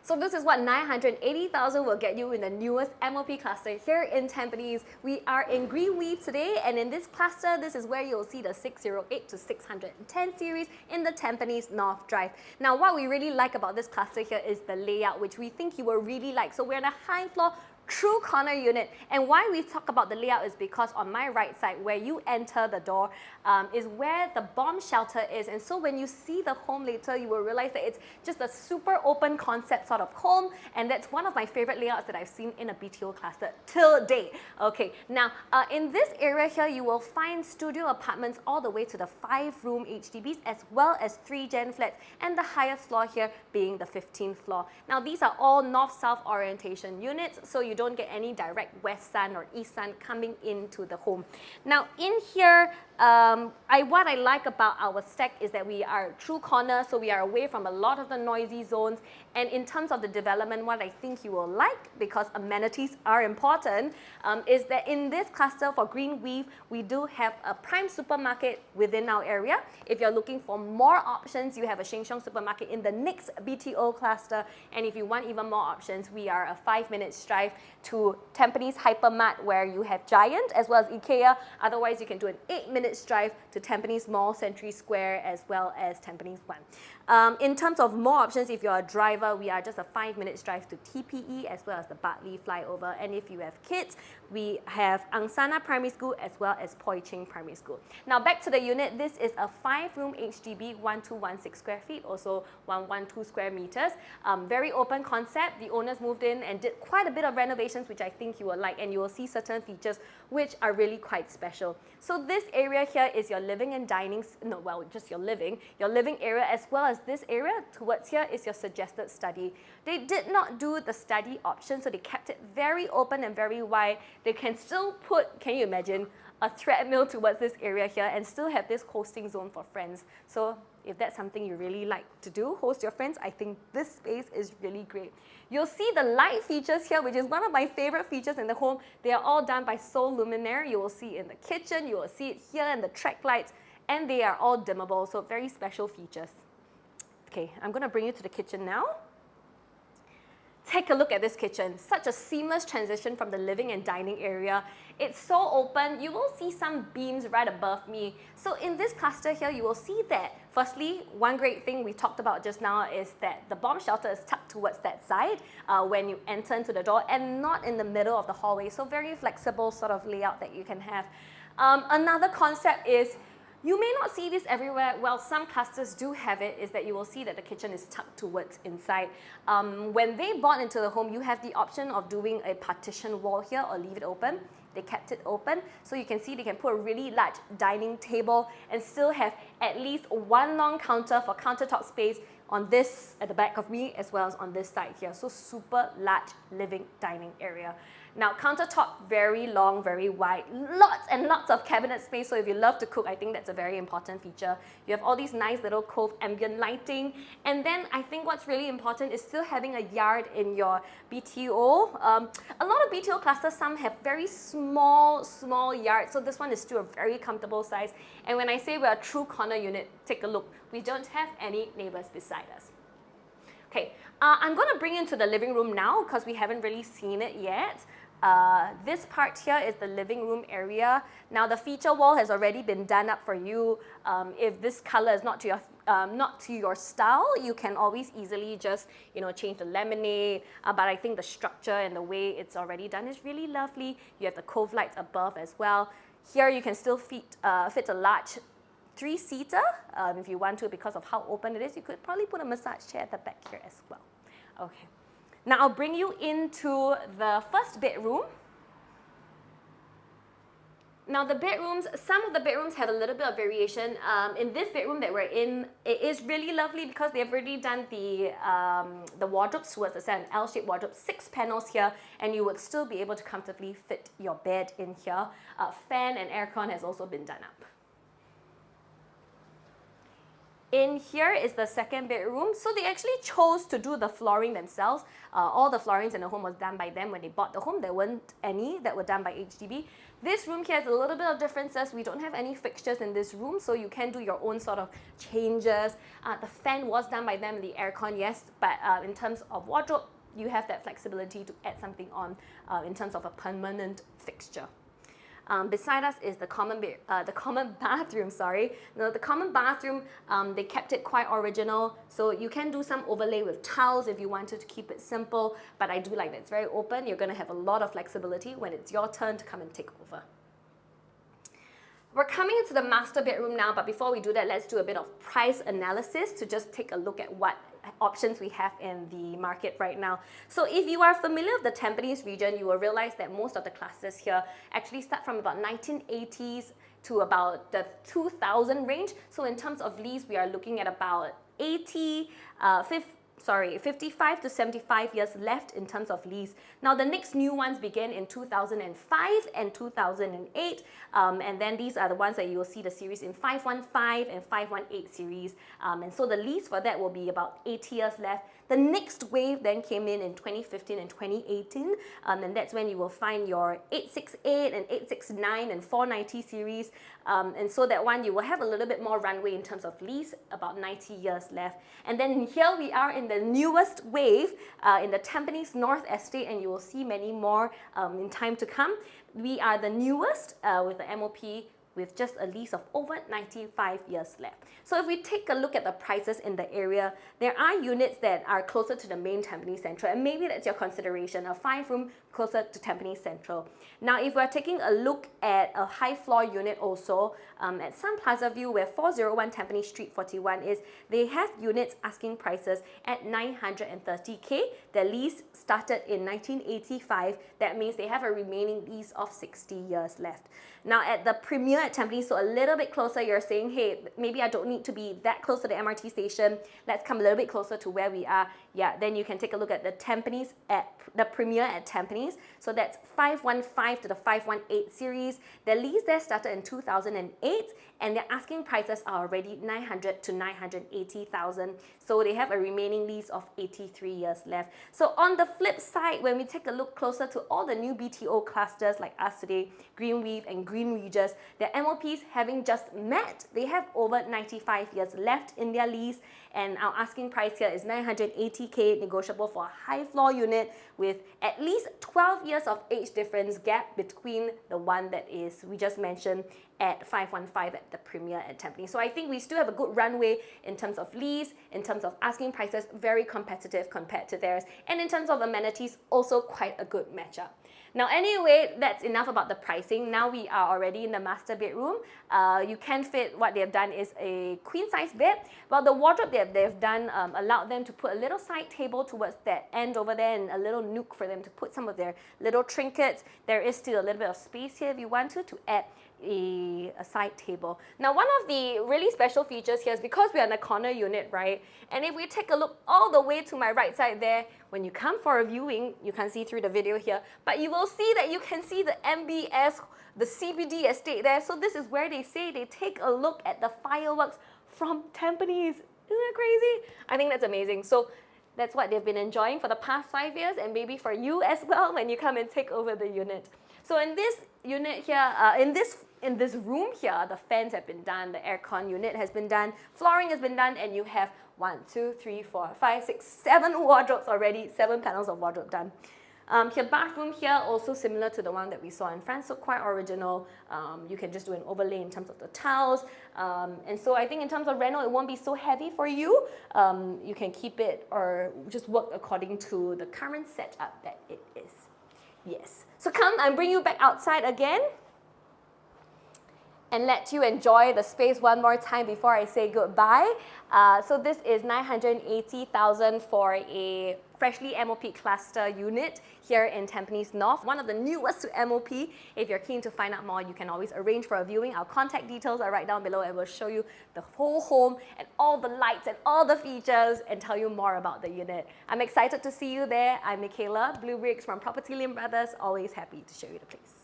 So this is what 980,000 will get you in the newest MOP cluster here in Tampines. We are in Greenleaf today, and in this cluster, this is where you'll see the 608 to 610 series in the Tampines North Drive. Now, what we really like about this cluster here is the layout, which we think you will really like. So we're in a high floor, true corner unit, and why we talk about the layout is because on my right side where you enter the door is where the bomb shelter is, and so when you see the home later you will realize that it's just a super open concept sort of home, and that's one of my favorite layouts that I've seen in a BTO cluster till date. Okay, now in this area here you will find studio apartments all the way to the 5-room HDBs as well as 3-gen flats, and the highest floor here being the 15th floor. Now these are all north-south orientation units, so you don't get any direct west sun or east sun coming into the home. Now in here, what I like about our stack is that we are true corner, so we are away from a lot of the noisy zones. And in terms of the development, what I think you will like, because amenities are important, is that in this cluster for Greenleaf, we do have a prime supermarket within our area. If you're looking for more options, you have a Sheng Siong supermarket in the next BTO cluster. And if you want even more options, we are a 5-minute drive to Tampines Hypermart, where you have Giant as well as IKEA. Otherwise, you can do an 8-minute drive to Tampines Mall, Century Square, as well as Tampines 1. In terms of more options, if you're a driver, we are just a 5-minute drive to TPE as well as the Bartley flyover. And if you have kids, we have Angsana Primary School as well as Poi Ching Primary School. Now back to the unit, this is a 5-room HDB, 1216 square feet, also 112 square meters. Very open concept. The owners moved in and did quite a bit of renovations, which I think you will like, and you will see certain features which are really quite special. So this area here is your living and dining, no, well, just your living area, as well as this area towards here is your suggested study. They did not do the study option, so they kept it very open and very wide. They can still put, can you imagine, a treadmill towards this area here and still have this hosting zone for friends. So if that's something you really like to do, host your friends, I think this space is really great. You'll see the light features here, which is one of my favorite features in the home. They are all done by Sol Luminaire. You will see it in the kitchen, you will see it here in the track lights, and they are all dimmable, so very special features. Okay, I'm going to bring you to the kitchen now. Take a look at this kitchen. Such a seamless transition from the living and dining area. It's so open. You will see some beams right above me. So in this cluster here, you will see that, firstly, one great thing we talked about just now is that the bomb shelter is tucked towards that side when you enter into the door and not in the middle of the hallway. So very flexible sort of layout that you can have. Another concept is, you may not see this everywhere. Well, some clusters do have it, is that you will see that the kitchen is tucked towards inside. When they bought into the home, you have the option of doing a partition wall here or leave it open. They kept it open, so you can see they can put a really large dining table and still have at least one long counter for countertop space on this at the back of me as well as on this side here. So super large living dining area. Now countertop, very long, very wide, lots and lots of cabinet space. So if you love to cook, I think that's a very important feature. You have all these nice little cove ambient lighting. And then I think what's really important is still having a yard in your BTO. A lot of BTO clusters, some have very small yards. So this one is still a very comfortable size. And when I say we're a true corner unit, take a look. We don't have any neighbors beside us. Okay, I'm going to bring you into the living room now because we haven't really seen it yet. This part here is the living room area. Now the feature wall has already been done up for you. If this color is not to your style, you can always easily just change the laminate. But I think the structure and the way it's already done is really lovely. You have the cove lights above as well. Here you can still fit a large 3-seater if you want to, because of how open it is. You could probably put a massage chair at the back here as well. Okay. Now I'll bring you into the first bedroom. Now the bedrooms, some of the bedrooms have a little bit of variation. In this bedroom that we're in, it is really lovely because they've already done the wardrobes towards the side, an L-shaped wardrobe, 6 panels here, and you would still be able to comfortably fit your bed in here. Fan and aircon has also been done up. In here is the second bedroom. So they actually chose to do the flooring themselves. All the floorings in the home was done by them when they bought the home. There weren't any that were done by HDB. This room here has a little bit of differences. We don't have any fixtures in this room, so you can do your own sort of changes. The fan was done by them, the aircon, yes, but in terms of wardrobe, you have that flexibility to add something on in terms of a permanent fixture. Beside us is the common bathroom, sorry. Now, the common bathroom, they kept it quite original, so you can do some overlay with tiles if you wanted to keep it simple, but I do like that it's very open. You're going to have a lot of flexibility when it's your turn to come and take over. We're coming into the master bedroom now, but before we do that, let's do a bit of price analysis to just take a look at what options we have in the market right now. So if you are familiar with the Tampines region, you will realize that most of the clusters here actually start from about 1980s to about the 2000 range. So in terms of lease, we are looking at about 55 to 75 years left in terms of lease. Now the next new ones began in 2005 and 2008, and then these are the ones that you will see the series in 515 and 518 series, and so the lease for that will be about 80 years left. The next wave then came in 2015 and 2018, and that's when you will find your 868 and 869 and 490 series, and so that one you will have a little bit more runway in terms of lease, about 90 years left. And then here we are in the newest wave in the Tampines North Estate, and you will see many more in time to come. We are the newest with the MOP with just a lease of over 95 years left. So if we take a look at the prices in the area, there are units that are closer to the main Tampines Central, and maybe that's your consideration, a 5-room closer to Tampines Central. Now, if we're taking a look at a high floor unit also, at Sun Plaza View, where 401 Tampines Street 41 is, they have units asking prices at 930K. The lease started in 1985. That means they have a remaining lease of 60 years left. Now, at the Premier at Tampines, so a little bit closer, you're saying, hey, maybe I don't need to be that close to the MRT station. Let's come a little bit closer to where we are. Yeah, then you can take a look at the Tampines at the Premier at Tampines. So that's 515 to the 518 series. The lease there started in 2008, and their asking prices are already 900 to 980,000. So they have a remaining lease of 83 years left. So on the flip side, when we take a look closer to all the new BTO clusters like us today, Greenweave and Green Regis, their MOPs having just met, they have over 95 years left in their lease, and our asking price here is 980K, negotiable for a high floor unit with at least 12 years of age difference gap between the one that is, we just mentioned, at 515 at the Premier at Tampines. So I think we still have a good runway in terms of lease, in terms of asking prices, very competitive compared to theirs, and in terms of amenities, also quite a good matchup. Now anyway, that's enough about the pricing. Now we are already in the master bedroom. You can fit, what they've done is a queen size bed. Well, the wardrobe that they've done allowed them to put a little side table towards that end over there, and a little nook for them to put some of their little trinkets. There is still a little bit of space here if you want to add a side table. Now, one of the really special features here is because we are in a corner unit, right? And if we take a look all the way to my right side there, when you come for a viewing, you can't see through the video here, but you will see that you can see the MBS, the CBD estate there. So this is where they say they take a look at the fireworks from Tampines. Isn't that crazy? I think that's amazing. So that's what they've been enjoying for the past 5 years, and maybe for you as well when you come and take over the unit. So in this unit here, in this room here, the fans have been done, the aircon unit has been done, flooring has been done, and you have 1, 2, 3, 4, 5, 6, 7 wardrobes already, 7 panels of wardrobe done. Here, bathroom here, also similar to the one that we saw in France, so quite original. You can just do an overlay in terms of the tiles. And so I think in terms of reno, it won't be so heavy for you. You can keep it or just work according to the current setup that it is. Yes. So come and bring you back outside again and let you enjoy the space one more time before I say goodbye. So this is 980,000 for a freshly MOP cluster unit here in Tampines North, one of the newest to MOP. If you're keen to find out more, you can always arrange for a viewing. Our contact details are right down below, and we'll show you the whole home and all the lights and all the features and tell you more about the unit. I'm excited to see you there. I'm Michaela, bleubricks from PropertyLimBrothers, always happy to show you the place.